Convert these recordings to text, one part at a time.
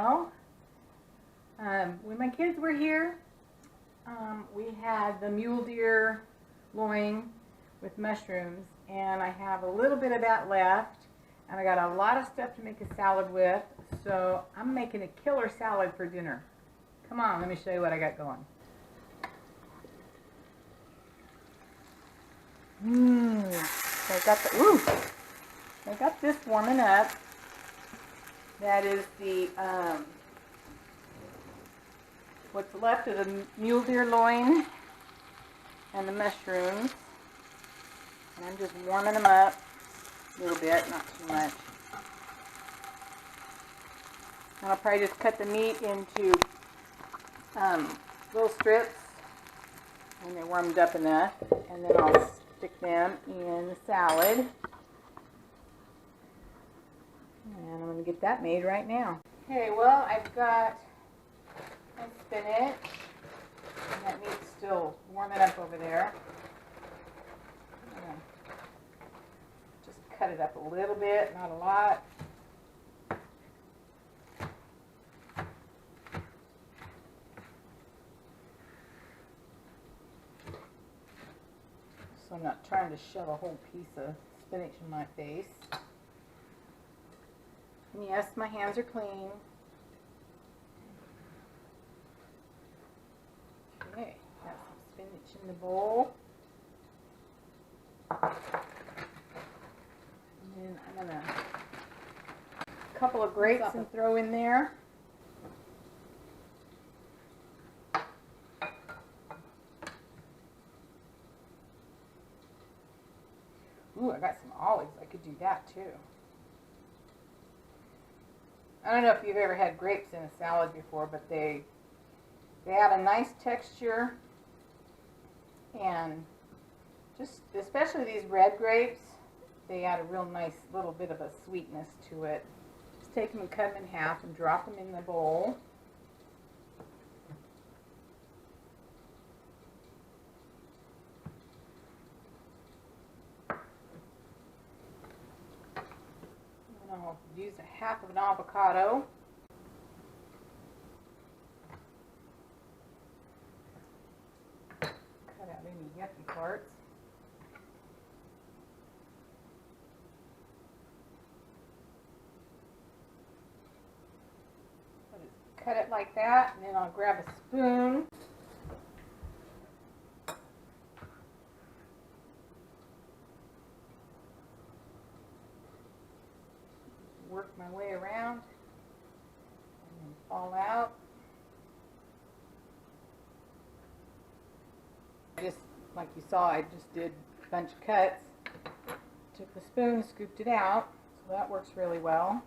Well, when my kids were here, we had the mule deer loin with mushrooms, and I have a little bit of that left, and I got a lot of stuff to make a salad with, so I'm making a killer salad for dinner. Come on, let me show you what I got going. I got this warming up. That is the what's left of the mule deer loin and the mushrooms, and I'm just warming them up a little bit, not too much. And I'll probably just cut the meat into little strips when they're warmed up enough, and then I'll stick them in the salad. And I'm going to get that made right now. Okay, well, I've got my spinach, and that meat's still warming up over there. I'm going to just cut it up a little bit, not a lot. So I'm not trying to shove a whole piece of spinach in my face. And yes, my hands are clean. Okay, got some spinach in the bowl. And then I'm gonna a couple of grapes and throw in there. Ooh, I got some olives. I could do that too. I don't know if you've ever had grapes in a salad before, but they add a nice texture, and just especially these red grapes, they add a real nice little bit of a sweetness to it. Just take them and cut them in half and drop them in the bowl. I'll use a half of an avocado. Cut out any yucky parts. Cut it like that, and then I'll grab a spoon. Work my way around and then fall out. Just like you saw, I just did a bunch of cuts. Took the spoon, scooped it out, so that works really well.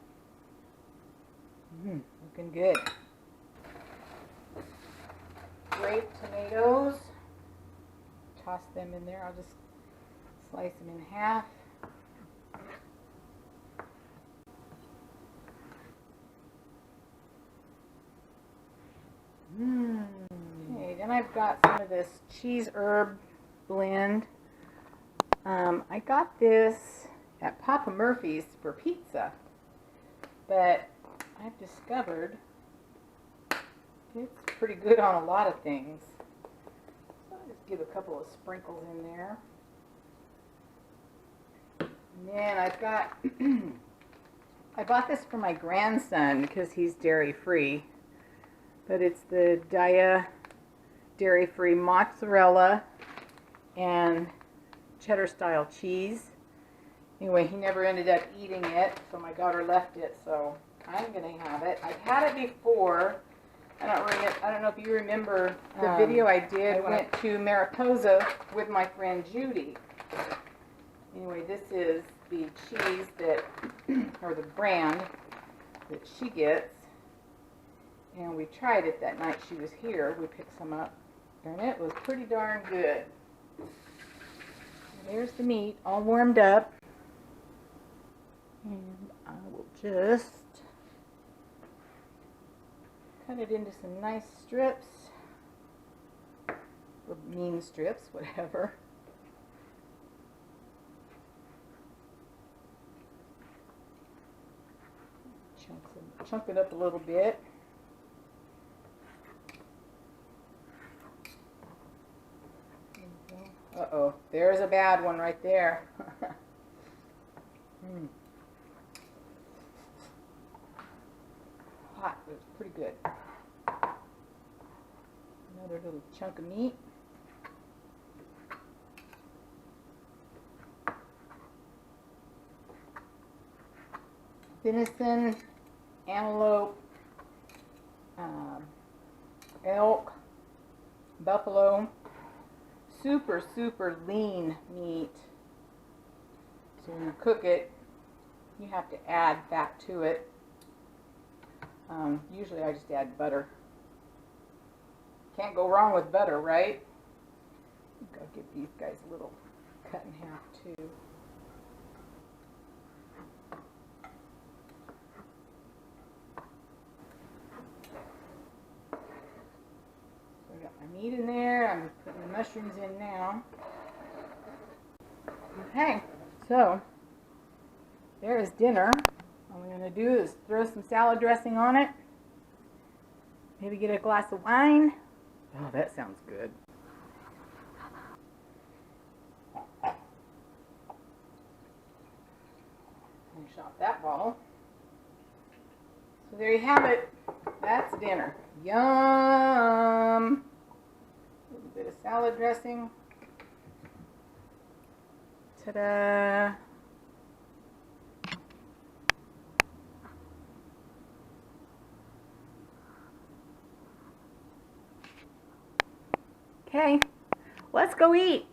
Looking good. Grape tomatoes. Toss them in there. I'll just slice them in half. Okay, then I've got some of this cheese herb blend. I got this at Papa Murphy's for pizza, but I've discovered it's pretty good on a lot of things. So I'll just give a couple of sprinkles in there. And then I've got, I bought this for my grandson because he's dairy free. But it's the Daiya dairy-free mozzarella and cheddar style cheese. Anyway, he never ended up eating it, so my daughter left it, so I'm gonna have it. I've had it before. I don't know if you remember the video I did. I went to Mariposa with my friend Judy. Anyway, this is the cheese that, or the brand that she gets. And we tried it that night she was here. We picked some up, and it was pretty darn good. And there's the meat all warmed up. And I will just cut it into some nice strips, or mean strips, whatever. Chunk it up a little bit. there's a bad one right there. Hot, but it's pretty good. Another little chunk of meat. Venison, antelope, elk, buffalo. Super, super lean meat. So when you cook it, you have to add fat to it. Usually I just add butter. Can't go wrong with butter, right? I think I'll give these guys a little cut in half too. So I got my meat in there. I'm putting the mushrooms in now. Okay, so there's dinner. All we're going to do is throw some salad dressing on it. Maybe get a glass of wine. Oh, that sounds good. Finish off that bottle. So there you have it. That's dinner. Yum! A little bit of salad dressing. Ta-da! Okay, let's go eat.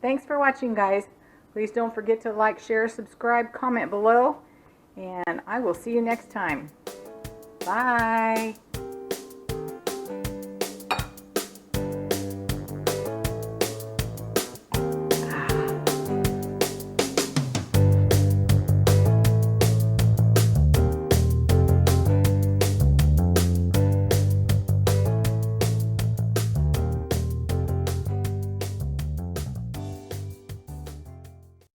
Thanks for watching, guys. Please don't forget to like, share, subscribe, comment below, and I will see you next time. Bye.